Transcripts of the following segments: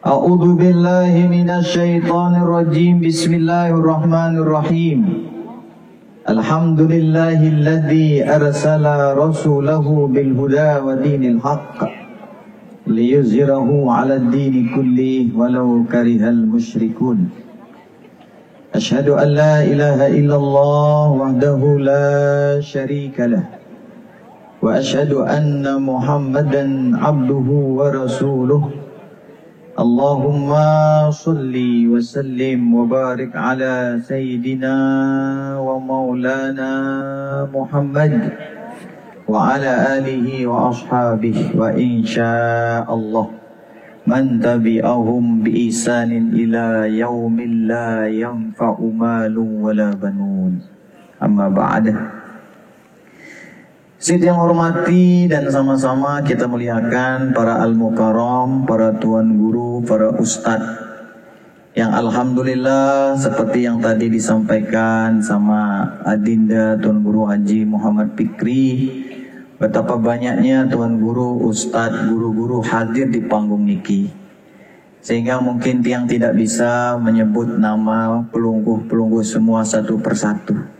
A'udzu billahi minasyaitonir rajim. Bismillahirrahmanirrahim. Alhamdulillahilladzi arsala rasulahu bil huda wa dinil haqq liyuzhirahu 'alad dini kullihi walau karihal musyrikun. Asyhadu an la ilaha illallah wahdahu la syarika lah wa asyhadu anna Muhammadan 'abduhu wa rasuluh. Allahumma salli wa sallim wa barik ala sayyidina wa maulana Muhammad wa ala alihi wa ashabihi wa insyaallah man tabi'ahum bi ihsanin ila yaumil la yanfa'u malun wala banun. Amma ba'da. Sidang yang hormati dan sama-sama kita muliakan para al-mukarram, para tuan guru, para ustadz yang alhamdulillah seperti yang tadi disampaikan sama Adinda Tuan Guru Haji Muhammad Fikri, betapa banyaknya tuan guru, ustadz, guru-guru hadir di panggung niki, sehingga mungkin yang tidak bisa menyebut nama pelungguh-pelungguh semua satu persatu.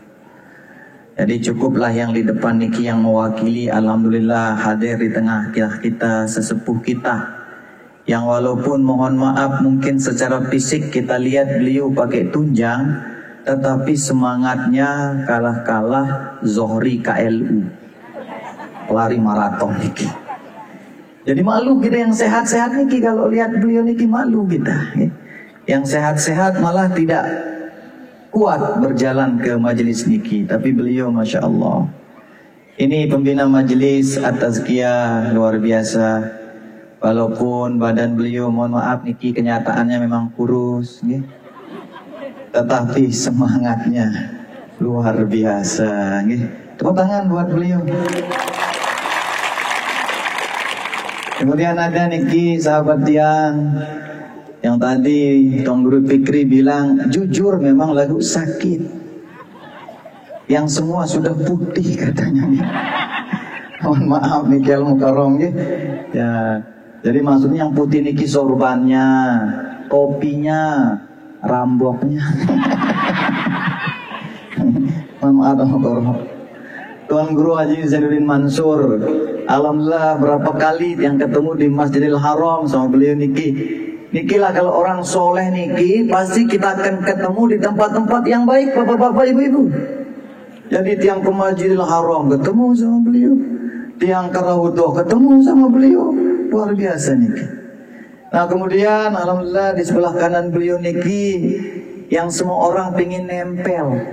Jadi cukuplah yang di depan niki yang mewakili, alhamdulillah hadir di tengah kita sesepuh kita yang walaupun mohon maaf mungkin secara fisik kita lihat beliau pakai tunjang, tetapi semangatnya kalah Zohri KLU lari maraton niki. Jadi malu kita yang sehat-sehat niki kalau lihat beliau niki, malu kita. Yang sehat-sehat malah tidak kuat berjalan ke majelis niki, tapi beliau Masya Allah ini pembina majelis at-tazkiyah luar biasa. Walaupun badan beliau mohon maaf niki kenyataannya memang kurus, tetapi semangatnya luar biasa. Tepuk tangan buat beliau. Kemudian ada niki sahabat yang tadi Tuan Guru Fikri bilang, jujur memang lagu sakit. Yang semua sudah putih katanya. Mohon maaf niki al-mukarram ya. Jadi maksudnya yang putih niki sorbannya, topinya, ramboknya. Mohon maaf al-mukarram. Tuan Guru Haji Zainuddin Mansur, alhamdulillah berapa kali yang ketemu di Masjidil Haram sama beliau niki. Nikilah kalau orang soleh niki pasti kita akan ketemu di tempat-tempat yang baik, bapak-bapak, ibu-ibu. Jadi tiang ke Masjidil Haram ketemu sama beliau, tiang ke Raudhah ketemu sama beliau, luar biasa niki. Nah kemudian alhamdulillah di sebelah kanan beliau niki yang semua orang pingin nempel.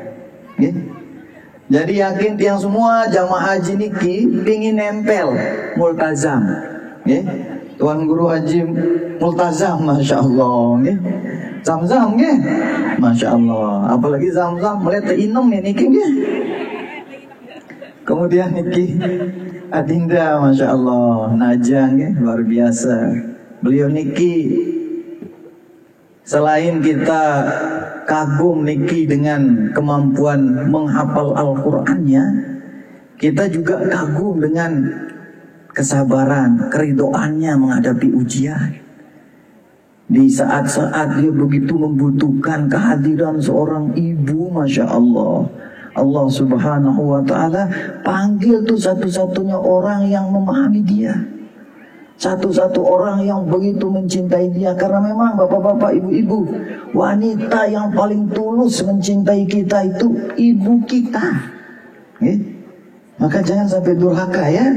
Jadi yakin tiang semua jamaah haji niki pingin nempel multazam. Tuan Guru Haji Multazam, Masya Allah, Zam-zam, Masya Allah. Apalagi zam-zam, mulai teinum niki, Kemudian niki Adinda, Masya Allah, Najah, luar biasa. Beliau niki selain kita kagum niki dengan kemampuan menghafal Al-Qur'annya, kita juga kagum dengan kesabaran, keridoannya menghadapi ujian. Di saat-saat dia begitu membutuhkan kehadiran seorang ibu, Masya Allah, Allah Subhanahu wa Ta'ala panggil tuh satu-satunya orang yang memahami dia, satu-satu orang yang begitu mencintai dia. Karena memang bapak-bapak, ibu-ibu, wanita yang paling tulus mencintai kita itu ibu kita. Maka jangan sampai durhaka ya,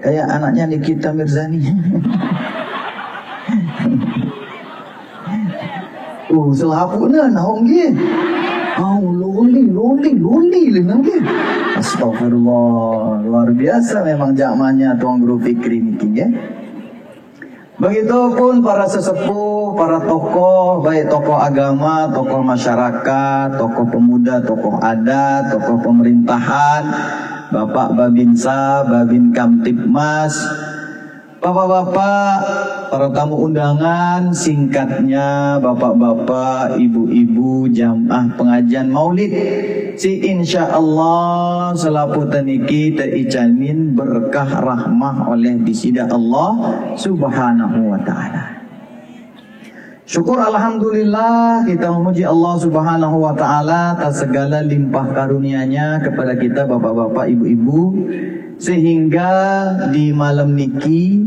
kayak anaknya Nikita Mirzani. Selapuna naong ge. Loli lenang. Astagfirullah, luar biasa memang zamannya Tuan Guru Fikri niki ya. Begitupun para sesepuh, para tokoh, baik tokoh agama, tokoh masyarakat, tokoh pemuda, tokoh adat, tokoh pemerintahan, Bapak Babinsa, Babin Kamtibmas, bapak-bapak, para tamu undangan, singkatnya bapak-bapak, ibu-ibu, jamaah pengajian maulid, si insya Allah selaputan niki terijamin berkah rahmah oleh disida Allah Subhanahu wa Ta'ala. Syukur alhamdulillah, kita memuji Allah Subhanahu wa taala atas segala limpah karunia-Nya kepada kita bapak-bapak, ibu-ibu, sehingga di malam niki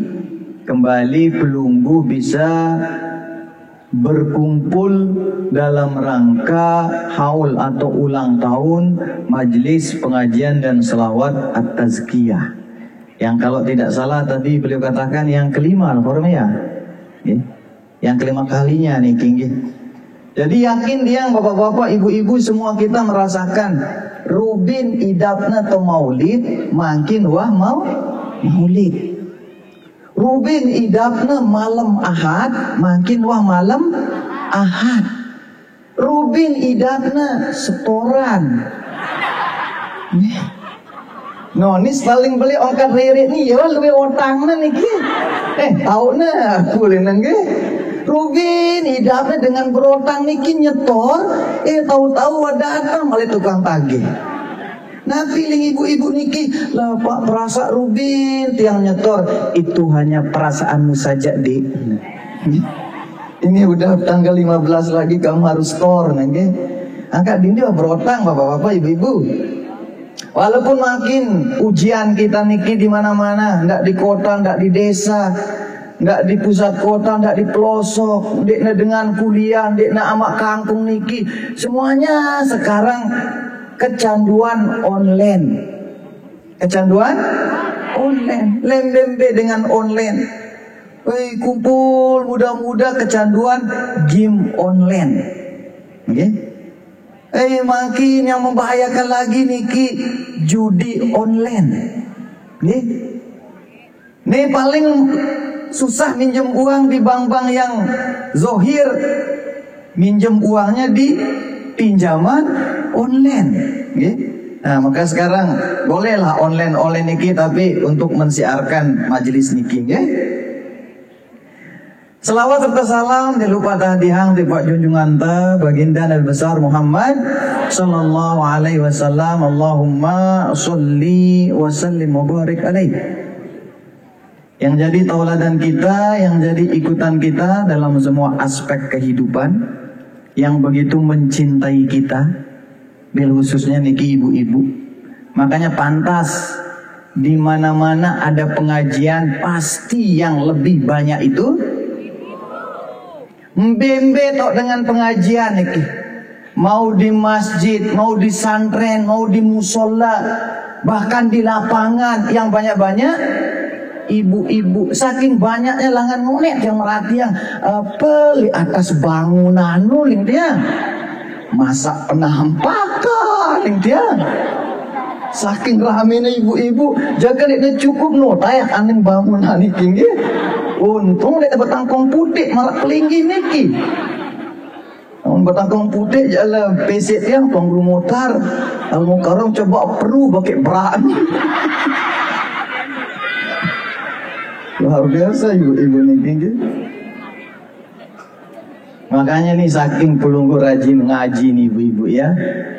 kembali pelunggu bisa berkumpul dalam rangka haul atau ulang tahun Majelis Pengajian dan Selawat At-Tazkiyah, yang kalau tidak salah tadi beliau katakan yang kelima Al-Hormiyah, yang kelima kalinya nih tinggi. Jadi yakin dia bapak-bapak, ibu-ibu semua kita merasakan Rubin idapna atau maulid makin wah maulid. Rubin idapna malam Ahad makin wah malam Ahad. Rubin idapna setoran. Nonis paling beli ongkat rere nih ya luwe otangna niki. Tahu na aku lenang ge. Rubin idapna dengan berotang niki nyetor, tahu-tahu datang malah tukang tagih. Nah feeling ibu-ibu niki lah Pak, perasa Rubin tiang nyetor itu hanya perasaanmu saja Dik. Ini udah tanggal 15 lagi kamu harus store nanti. Angkat dini berotang bapak-bapak, ibu-ibu. Walaupun makin ujian kita niki di mana-mana, ndak di kota, ndak di desa, ndak di pusat kota, ndak di pelosok, ndekna dengan kuliah, ndekna amak kampung niki, semuanya sekarang kecanduan online. Kecanduan online, lembembe dengan online. Kumpul muda-muda kecanduan game online. Makin yang membahayakan lagi niki judi online. Nih paling susah minjem uang di bank-bank yang zohir, minjem uangnya di pinjaman online. Nah maka sekarang bolehlah online niki, tapi untuk mensiarkan majelis niki. Selawat serta salam dilupa tahdihang di Pak junjungan ta baginda Nabi besar Muhammad sallallahu alaihi wasallam. Allahumma sholli wa sallim wa barik alaihi. Yang jadi tauladan kita, yang jadi ikutan kita dalam semua aspek kehidupan, yang begitu mencintai kita, bil khususnya niki ibu-ibu. Makanya pantas di mana-mana ada pengajian pasti yang lebih banyak itu mbembe tok dengan pengajian niki. Mau di masjid, mau di santren, mau di musola, bahkan di lapangan yang banyak-banyak ibu-ibu. Saking banyaknya langan ngonek yang merhati yang peli atas bangunan nuling dia. Masak penampakan ling dia. Saking ramenya ibu-ibu, jaga dia cukup no tayak aning bangunan iki nggih. Untung dia dapat tangkong putih malah kelinggi niki. Batangkong putih jalan pesek yang pengguru motor Al-Mukarram coba perlu pakai berani. Luar biasa ibu-ibu niki. Makanya nih saking pelunggu rajin ngaji nih ibu-ibu ya.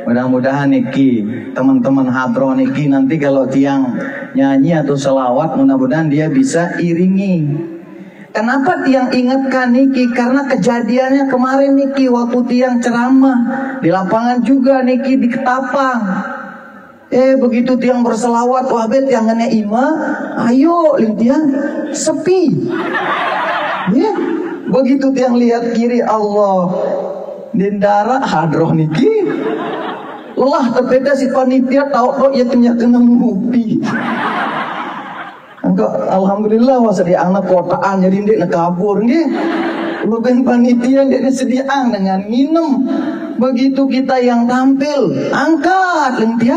Mudah-mudahan niki teman-teman hadroh niki nanti kalau tiang nyanyi atau selawat, mudah-mudahan dia bisa iringi. Kenapa tiang ingatkan niki? Karena kejadiannya kemarin niki waktu tiang ceramah di lapangan juga niki di Ketapang. Begitu tiang berselawat, wabet yang ngene ima, ayo tiang sepi. Begitu tiang lihat kiri Allah, dendara hadroh niki. Lelah terbeda si panitia tahu ya kena ngupi. Alhamdulillah wasa dia anak kotaan jadi dia kabur nggih. Lu ben panitia dia sediaan dengan minum. Begitu kita yang tampil angkat lentia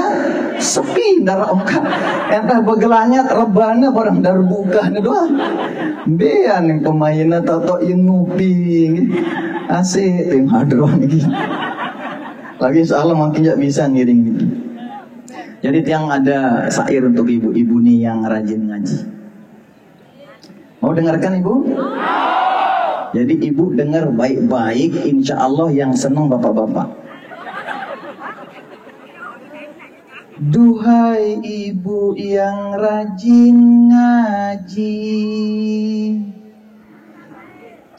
sepi darah angkat. Entah begelanya rebana barang dar buka doang. Bean yang pemainna toto yang ngupi. Asik tim hadroh niki. Lagi soalnya makin gak bisa ngiring niki. Jadi tiang ada syair untuk ibu-ibu nih yang rajin ngaji. Mau dengarkan ibu? Jadi ibu dengar baik-baik, insya Allah yang senang bapak-bapak. Duhai ibu yang rajin ngaji,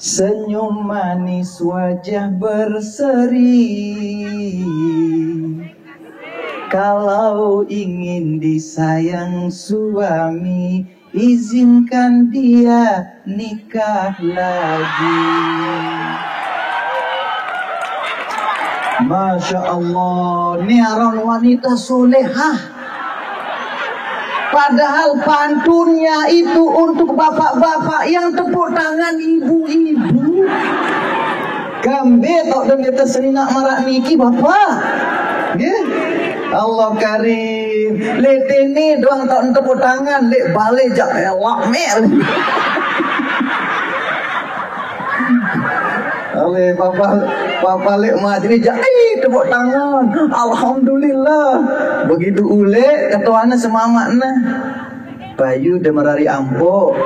senyum manis wajah berseri. Kalau ingin disayang suami, izinkan dia nikah lagi. Masya Allah, ini orang wanita solehah. Padahal pantunnya itu untuk bapak-bapak yang tepuk tangan ibu-ibu. Gambe tok dan kita sering nak marak niki bapak. Allah karim. Lek ini doang tok tepuk tangan, lek balik jak elak mel. Oleh papa lek majlis jak tepuk tangan. Alhamdulillah. Begitu ule ketuana semamakna. Bayu demerari ampo.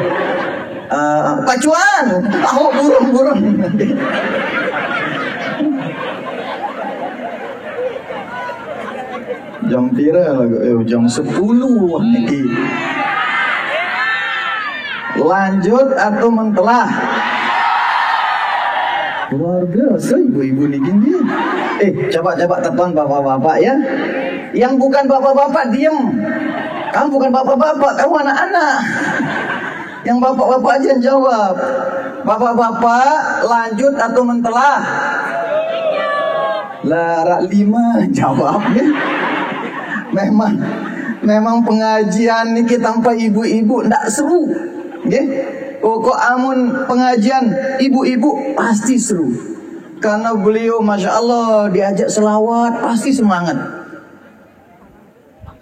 Pacuan. Tahu burung-burung. Jam pira lagu jam 10 niki. Lanjut atau mentelah? Luar biasa ibu-ibu niki dia. Coba telepon bapak-bapak ya. Yang bukan bapak-bapak diam. Kamu bukan bapak-bapak, kamu anak-anak. Yang bapak-bapak aja yang jawab. Bapak-bapak lanjut atau mentelah? Larak 5 jawabnya. Memang pengajian niki tanpa ibu-ibu ndak seru. Nggih. Pokok amun pengajian ibu-ibu pasti seru. Karena beliau Masya Allah diajak selawat pasti semangat.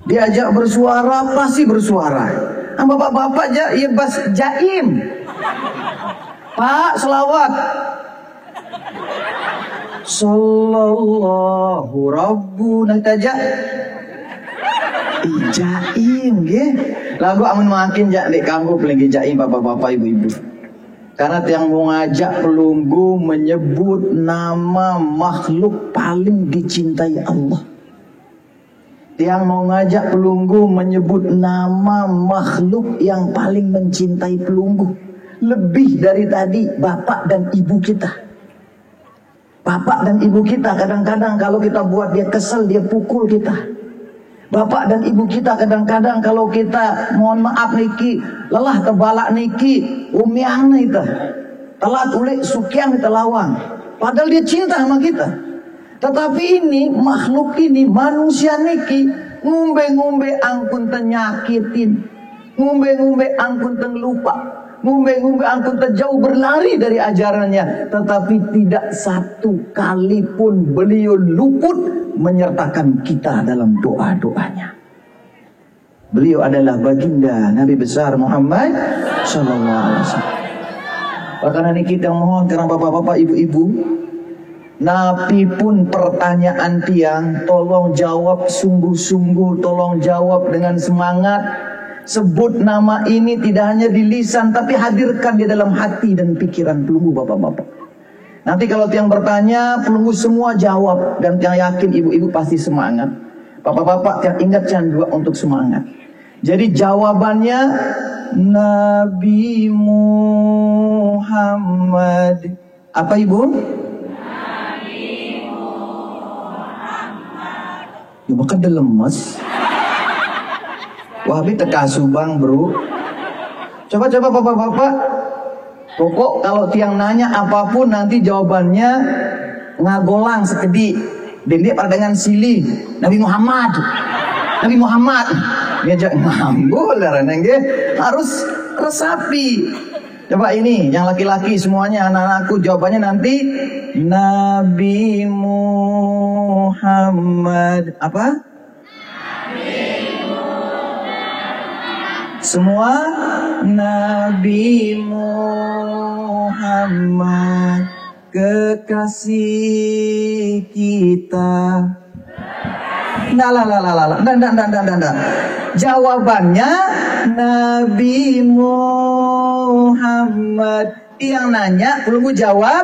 Diajak bersuara pasti bersuara. Bapak-bapak ya bas jaim. Pak selawat. Sallallahu rabbuna tajak. Jaim nggih. Lagu amun makin jak dek kanggo pelenggi jaim bapak-bapak ibu-ibu. Karena tiang mau ngajak pelunggu menyebut nama makhluk paling dicintai Allah. Tiang mau ngajak pelunggu menyebut nama makhluk yang paling mencintai pelunggu. Lebih dari tadi bapak dan ibu kita. Bapak dan ibu kita kadang-kadang kalau kita buat dia kesel, dia pukul kita. Bapak dan ibu kita kadang-kadang kalau kita mohon maaf niki lelah tebalak niki umiang nih kita telat ulik sukian kita lawang. Padahal dia cinta sama kita. Tetapi ini makhluk ini manusia niki ngumbe-ngumbe angkun tenyakitin, ngumbe-ngumbe angkun lupa, ngumbe-ngumbe angkun jauh berlari dari ajarannya. Tetapi tidak satu kali pun beliau luput menyertakan kita dalam doa-doanya. Beliau adalah baginda Nabi besar Muhammad sallallahu alaihi wasallam. Bahkan ini kita mohon karena bapak-bapak ibu-ibu, Nabi pun pertanyaan tiang tolong jawab sungguh-sungguh, tolong jawab dengan semangat. Sebut nama ini tidak hanya di lisan tapi hadirkan di dalam hati dan pikiran pelunggu bapak-bapak. Nanti kalau tiang bertanya, pelunggu semua jawab. Dan tiang yakin ibu-ibu pasti semangat. Bapak-bapak tiang ingat jangan dua untuk semangat. Jadi jawabannya Nabi Muhammad. Apa ibu? Nabi Muhammad. Ya maka dia lemes. Wah, teka subang bro. Coba bapak-bapak. Pokok kalau tiang nanya apapun nanti jawabannya ngagolang sekedi. Dendek pada dengan sili. Nabi Muhammad. Dia jangan ngambul harus resapi. Coba ini yang laki-laki semuanya anak-anakku jawabannya nanti Nabi Muhammad. Apa? Semua Nabi Muhammad kekasih kita. Nah. Jawabannya Nabi Muhammad. Yang nanya belum jawab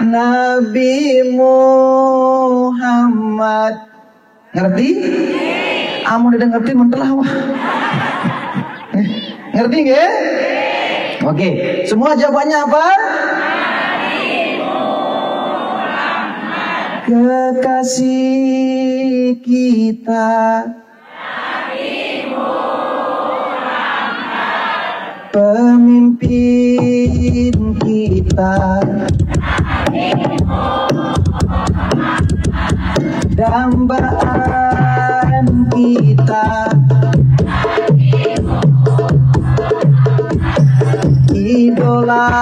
Nabi Muhammad. Ngerti? Amun udah ngerti mentelah wah. Ngerti nggak? Oke, semua jawabannya apa? kekasih kita, pemimpin kita, dambaan kita, idola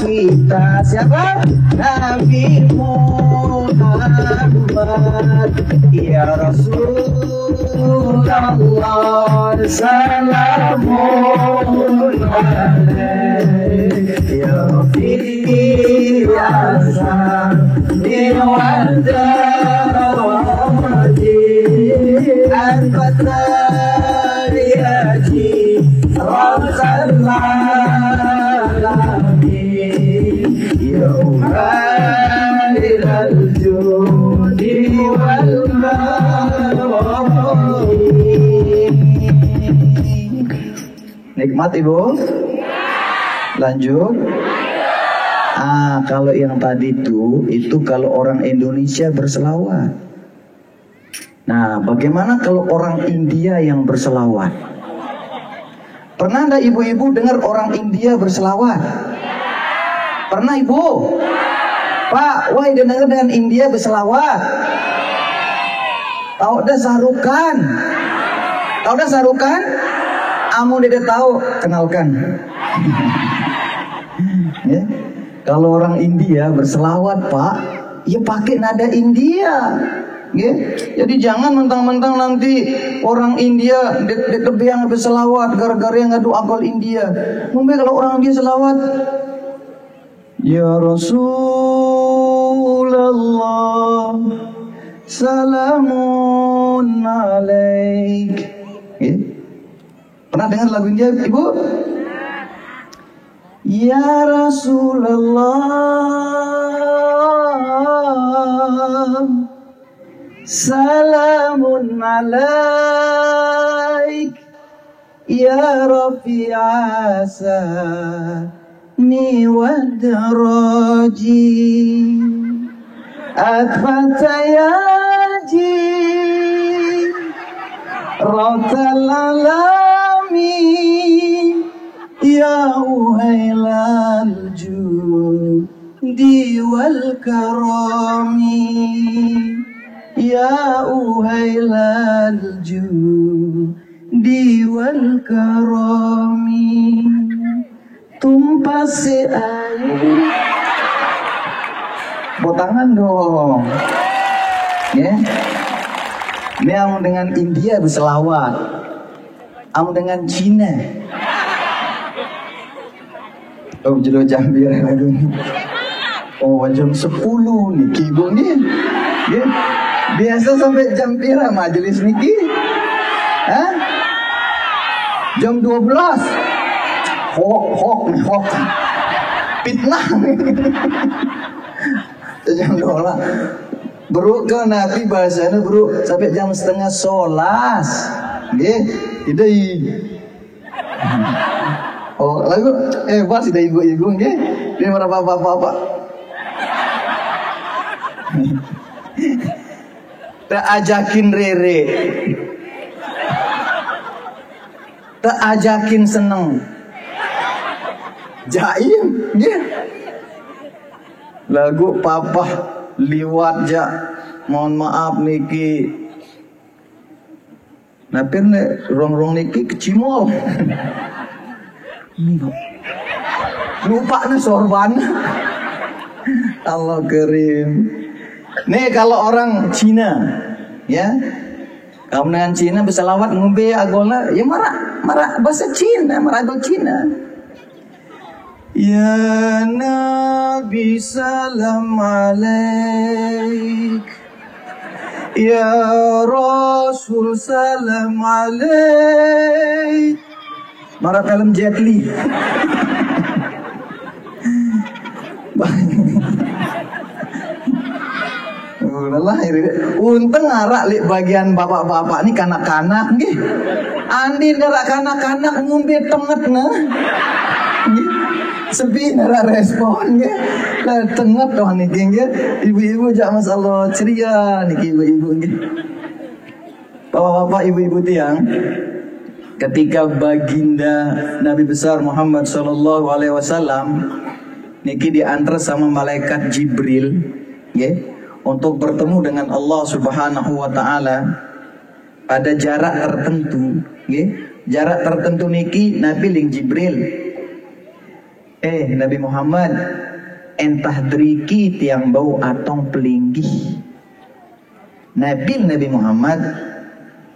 kita. Siapa? Nabi Muhammad, ya Rasulullah, salamun alaik, ya Rafi'i al-Sami wal-Dawati, al-Fatariyati, Rabbal alamin, ya Umairul judi wal mawamin. Nikmat Ibu? Lanjut. Kalau yang tadi itu kalau orang Indonesia berselawat. Nah, bagaimana kalau orang India yang berselawat? Pernah enggak ibu-ibu dengar orang India berselawat? Pernah Ibu? Pak, wah dengar dengan India berselawat. Tahu dah Sarukan? Tahu dah Sarukan? Amu tidak tahu, kenalkan. Ya. Kalau orang India berselawat, Pak, ya pakai nada India. Ya. Jadi jangan mentang-mentang nanti orang India yang berselawat gara-gara yang ngadu akal India. Mungkin kalau orang India selawat, ya Rasulullah, salamun alaik. Ya. Pernah dengar lagu India, Ibu? Ya Rasulullah, salamun alaik, ya Rafi'asa ni wadaraji, atfatayaji, rotal alamin, ya uhailal judi wal karami, ya uhailal judi wal karami, tumpah air. Bawa tangan dong. Ya. Ini amu dengan India berselawat, amu dengan Cina. Oh, jodoh Jambir lagu ni. Oh, jam 10 ni Ibu ni. Ya. Biasa sampai jam pira majelis niki? Hah? Jam 12. Hok. Fitnah. Jam 12. Bro ke Nabi bahasanya bro sampai jam 10:30. Nggih, tidak. Oh, lagu pas sudah ibu-ibu nggih. Dia marah bapak-bapak. Tak ajakin rere. Tak ajakin seneng. Jaim nggih. Lagu papa liwat ja. Mohon maaf niki. Napir nek rong-rong niki kecimol. Lupa nih sorban. Allah kerim. Nih kalau orang Cina, ya, kamu dengan Cina berselawat ngombe agola, ya marah bahasa Cina, marah agol Cina. Ya Nabi salam alaik, ya Rasul salam alaik. Marah film Jet Li. Untung ngarak li bagian bapak-bapak ini kanak-kanak nggih. Andi ngarak kanak-kanak ngombe temet nah. Sepi nara respon ya. Lah tengah doang niki ya. Ibu-ibu jak masalah ceria niki ibu-ibu nggih. Bapak-bapak, ibu-ibu tiang, ketika baginda Nabi besar Muhammad sallallahu alaihi wasallam niki diantar sama malaikat Jibril ya, untuk bertemu dengan Allah Subhanahu wa taala pada jarak tertentu ya. Jarak tertentu niki Nabi ling Jibril. Nabi Muhammad, entah driki tiang bau atong pelinggi. Nabi Muhammad,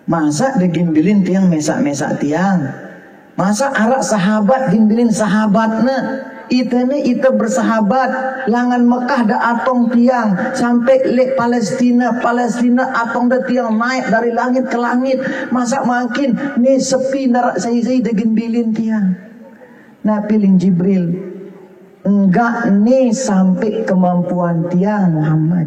masa digimbilin tiang mesak-mesak tiang? Masa arak sahabat gimbilin sahabatna? Ita bersahabat langan Mekah da atong tiang sampai le Palestina atong da tiang naik dari langit ke langit. Masa makin ni sepi narak saya digimbilin tiang? Nabi ling Jibril, enggak nih sampai kemampuan tiang Muhammad.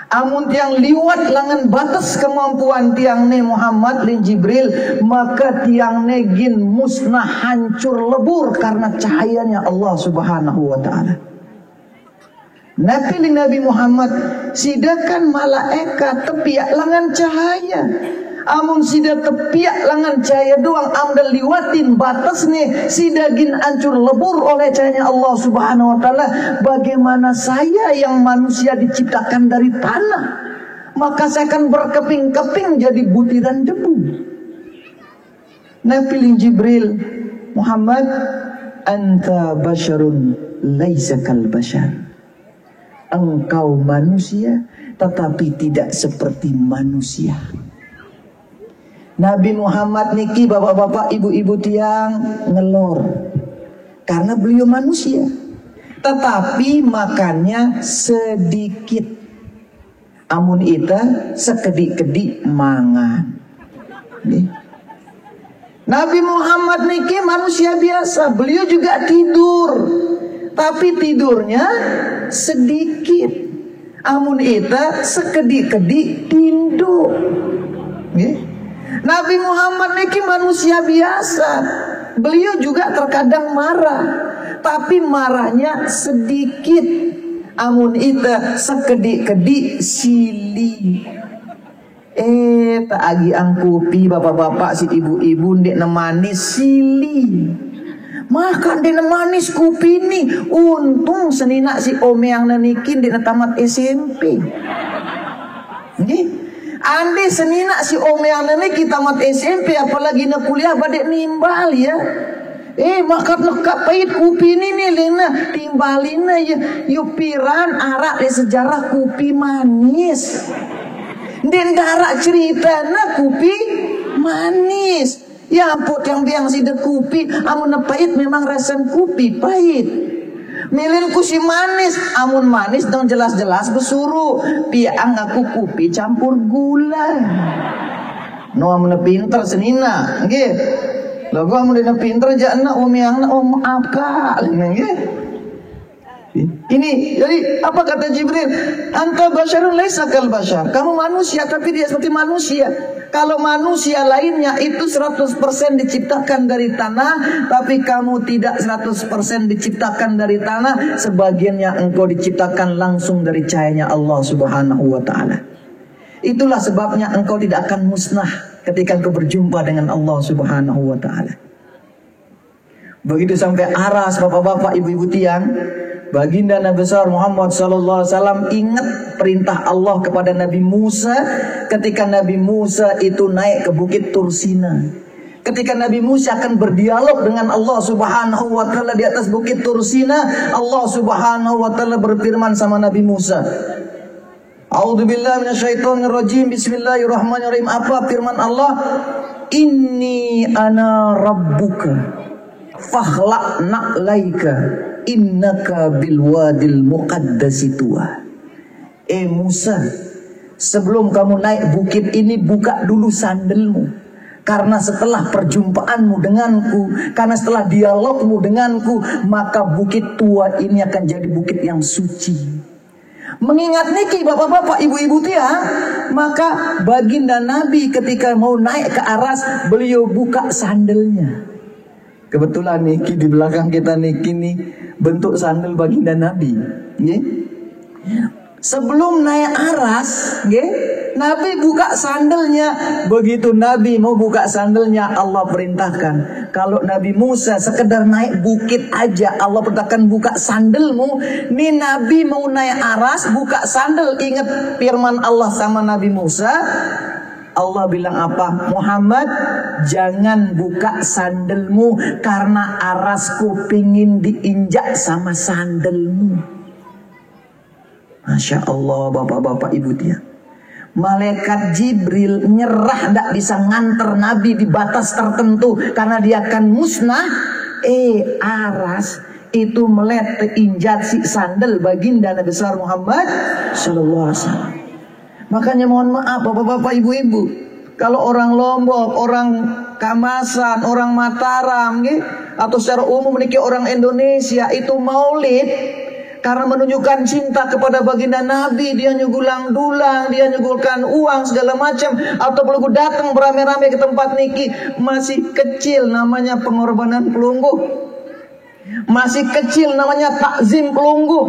Amun tiang liwat langan batas kemampuan tiang nih Muhammad ling Jibril, maka tiang nih gin musnah hancur lebur karena cahayanya Allah Subhanahu wa taala. Nabi ling Nabi Muhammad sidakan malaikat tepiak langan cahaya. Amun sida tepiak langan cahaya doang amdal liwatin batas nih sidagin hancur lebur oleh cahayanya Allah Subhanahu wa taala. Bagaimana saya yang manusia diciptakan dari tanah, maka saya akan berkeping-keping jadi butiran debu. Nabi Jibril, Muhammad, anta basyarun laisa kal bashar. Engkau manusia tetapi tidak seperti manusia. Nabi Muhammad niki bapak-bapak, ibu-ibu tiang ngelor karena beliau manusia, tetapi makannya sedikit. Amun ita sekedik-kedik mangan. Nabi Muhammad niki manusia biasa, beliau juga tidur, tapi tidurnya sedikit. Amun ita sekedik-kedik tinduk. Nabi Muhammad niki manusia biasa, beliau juga terkadang marah, tapi marahnya sedikit. Amun ita sekedik-kedik sili. Tak agi angkupi bapak-bapak si ibu-ibu ndek nemanis sili. Makan ndek nemanis kupi ni. Untung senina si omeang nanikin ndek tamat SMP. Nggih. Andi senina si omeang niki tamat SMP apalagi na kuliah badek nimbal ya. Makan lekap pahit kupi ini nih lena timbalina ya. Yupiran arak di sejarah kupi manis. Den darak cerita na kupi manis. Ya ampun yang biang si de kupi amun pahit memang rasan kupi pahit. Milinku si manis, amun manis dong jelas-jelas besuruh piang aku kupi campur gula. No amun pinter senina, nggih. Lho gua amun pinter jana omeangna om apa, nggih. Ini jadi apa kata Jibril? Anta basyarun laisa kal basyar. Kamu manusia tapi dia seperti manusia. Kalau manusia lainnya itu 100% diciptakan dari tanah, tapi kamu tidak 100% diciptakan dari tanah, sebagiannya engkau diciptakan langsung dari cahayanya Allah Subhanahu wa taala. Itulah sebabnya engkau tidak akan musnah ketika engkau berjumpa dengan Allah Subhanahu wa taala. Begitu sampai aras bapak-bapak, ibu-ibu tiang, baginda Nabi besar Muhammad sallallahu alaihi wasallam ingat perintah Allah kepada Nabi Musa ketika Nabi Musa itu naik ke bukit Tursina. Ketika Nabi Musa akan berdialog dengan Allah Subhanahu wa taala di atas bukit Tursina, Allah Subhanahu wa taala berfirman sama Nabi Musa. A'udzubillahi minasyaitonirrajim. Bismillahirrahmanirrahim. Apa firman Allah? Inni ana rabbuka fakhla'na laika innaka bilwadil muqaddasi tuwa. Musa, sebelum kamu naik bukit ini buka dulu sandalmu. Karena setelah perjumpaanmu denganku, karena setelah dialogmu denganku, maka bukit tua ini akan jadi bukit yang suci. Mengingat niki bapak-bapak, ibu-ibu tiang, maka baginda Nabi ketika mau naik ke aras, beliau buka sandalnya. Kebetulan niki di belakang kita niki nih bentuk sandal baginda Nabi. Nggih. Sebelum naik aras, nggih, Nabi buka sandalnya. Begitu Nabi mau buka sandalnya, Allah perintahkan. Kalau Nabi Musa sekedar naik bukit aja, Allah perintahkan buka sandalmu. Nih Nabi mau naik aras, buka sandal. Ingat firman Allah sama Nabi Musa. Allah bilang apa? Muhammad, jangan buka sandalmu karena arasku pingin diinjak sama sandalmu. Masya Allah, bapak-bapak ibu dia. Malaikat Jibril nyerah, tidak bisa nganter Nabi di batas tertentu karena dia akan musnah. Aras itu melihat injak si sandal baginda Nabi besar Muhammad Sallallahu Alaihi Wasallam. Makanya mohon maaf bapak-bapak ibu-ibu, kalau orang Lombok, orang Kamasan, orang Mataram, atau secara umum niki orang Indonesia itu maulid karena menunjukkan cinta kepada baginda Nabi, dia nyugulang dulang, dia nyugulkan uang segala macam, atau perlu datang beramai-ramai ke tempat niki, masih kecil namanya pengorbanan pelunggu, masih kecil namanya takzim pelunggu.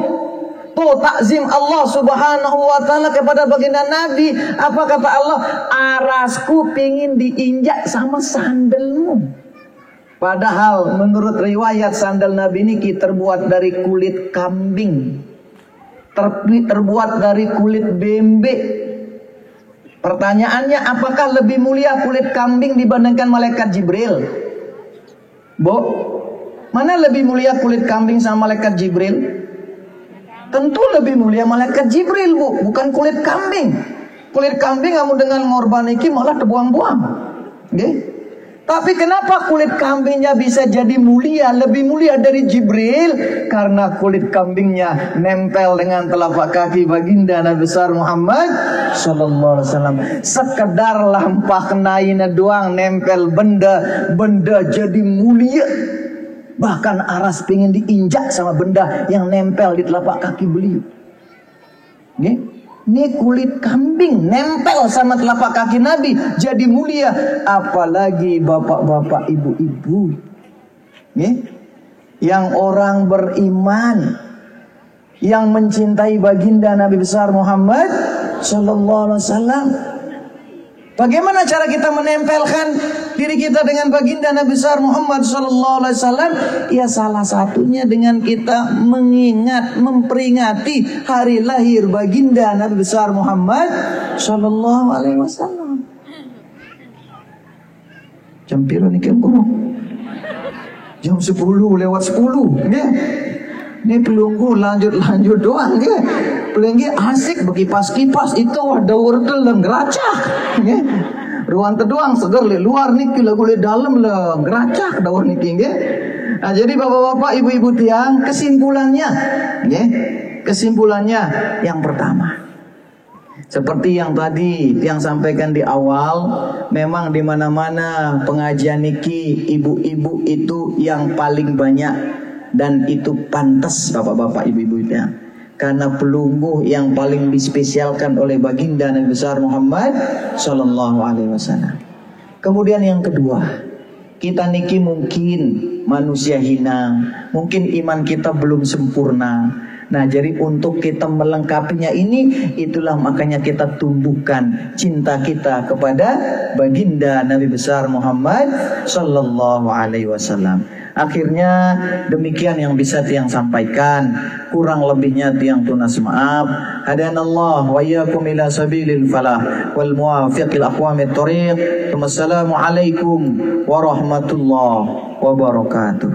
Tuh takzim Allah subhanahu wa ta'ala kepada baginda Nabi. Apa kata Allah? Arasku pingin diinjak sama sandalmu. Padahal menurut riwayat sandal Nabi ini terbuat dari kulit kambing, terbuat dari kulit bembe. Pertanyaannya, apakah lebih mulia kulit kambing dibandingkan malaikat Jibril? Bu, mana lebih mulia kulit kambing sama malaikat Jibril? Tentu lebih mulia malaikat Jibril, bu, bukan kulit kambing. Kulit kambing kamu dengan ngorban iki malah terbuang-buang. Okay? Tapi kenapa kulit kambingnya bisa jadi mulia, lebih mulia dari Jibril? Karena kulit kambingnya nempel dengan telapak kaki baginda Nabi besar Muhammad Sallallahu Alaihi Wasallam. Sekedar lampah kenaina doang nempel benda jadi mulia. Bahkan aras pengen diinjak sama benda yang nempel di telapak kaki beliau. Ini kulit kambing nempel sama telapak kaki Nabi jadi mulia. Apalagi bapak-bapak ibu-ibu, yang orang beriman, yang mencintai baginda Nabi besar Muhammad Sallallahu Alaihi Wasallam. Bagaimana cara kita menempelkan diri kita dengan baginda Nabi besar Muhammad Sallallahu Alaihi Wasallam? Ya salah satunya dengan kita mengingat, memperingati hari lahir baginda Nabi besar Muhammad Sallallahu Alaihi Wasallam. Jam piro nih guru? Jam 10 lewat 10, ya. Ini pelunggu lanjut doang, ya. Pelenggi asik berkipas-kipas itu wadah wordel dan geracak, ya. Ruang teduang seger le luar niki lagu le dalam le geracak dawur niki, ya. Nah, jadi bapak-bapak, ibu-ibu tiang, kesimpulannya, ya. Kesimpulannya yang pertama, seperti yang tadi yang sampaikan di awal, memang di mana-mana pengajian niki ibu-ibu itu yang paling banyak. Dan itu pantas bapak-bapak ibu-ibu ya. Karena pelunggu yang paling dispesialkan oleh baginda Nabi besar Muhammad Sallallahu Alaihi Wasallam. Kemudian yang kedua, kita niki mungkin manusia hina, mungkin iman kita belum sempurna. Nah, jadi untuk kita melengkapinya ini, itulah makanya kita tumbuhkan cinta kita kepada baginda Nabi besar Muhammad Sallallahu Alaihi Wasallam. Akhirnya demikian yang bisa tiang sampaikan. Kurang lebihnya tiang tunas maaf. Hadanallah wa iyyakum ila sabilil falah wal muwafiqil aqwamit thoriq. Wassalamu alaikum warahmatullahi wabarakatuh.